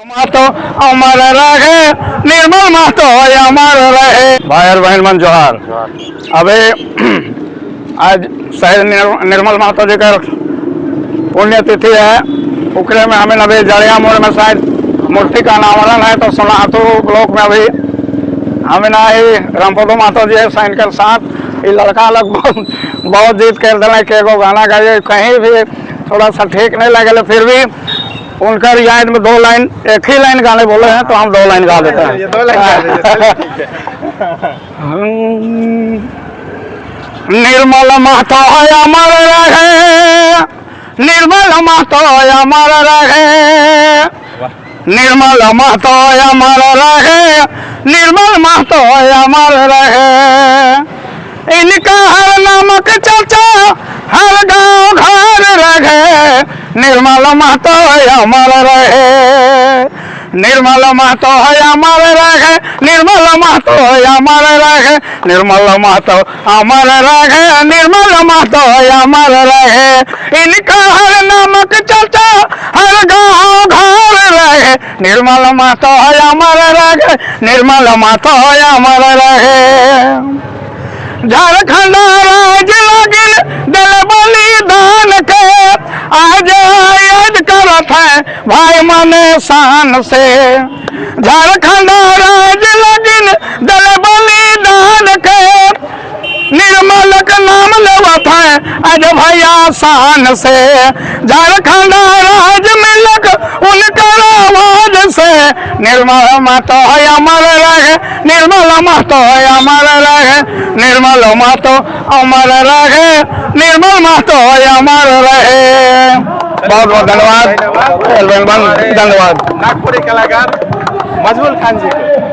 महतो अमर रहे, निर्मल महतो अमर रहे। भाई और बहन मन जोहार। अबे आज शहीद निर्मल महतो जी का पुण्यतिथि है। उकरे में हमें अभी जड़िया मोड़ में शायद मूर्ति का अनावरण है, तो सोनातू ब्लॉक में अभी हमें ना ही रामपदो महतो जी है साइन के साथ। ये लड़का लोग बहुत जीत कर दिले के एगो गाना गाइए, कहीं भी थोड़ा सा ठीक नहीं लगे, फिर भी उनका याद में 2 लाइन, एक ही लाइन गाने बोले हैं तो हम 2 लाइन गा देते हैं। 2 लाइन गा दीजिए। निर्मल महतो अमर रहे, निर्मल महतो अमर रहे, निर्मल महतो अमर रहे, निर्मल महतो अमर रहे। इनका हर नामक चर्चा हर गांव घर रहे, निर्मल महतो अमर रहे, निर्मल महतो अमर रहे, निर्मल महतो अमर रहे, निर्मल महतो अमर रहे, निर्मल महतो अमर रहे। इनका हर नामक चर्चा हर गांव घर रहे, निर्मल महतो अमर रहे, निर्मल महतो अमर रहे। झारखंड राज लगिन दिल बलिदान के आज याद करत है भाई मने शान से। झारखंड राज लगिन दिल बलिदान के निर्मल का नाम लेवत है आज भैया शान से। झारखंड राज मिलक उनका आवाज से, निर्मल महतो अमर रहे, निर्मल महतो अमर रहे, निर्मल महतो अमर रहे, निर्मल महतो अमर रहे। बहुत बहुत धन्यवाद। धन्यवाद। नागपुरी कलाकार मजबूल खान जी को।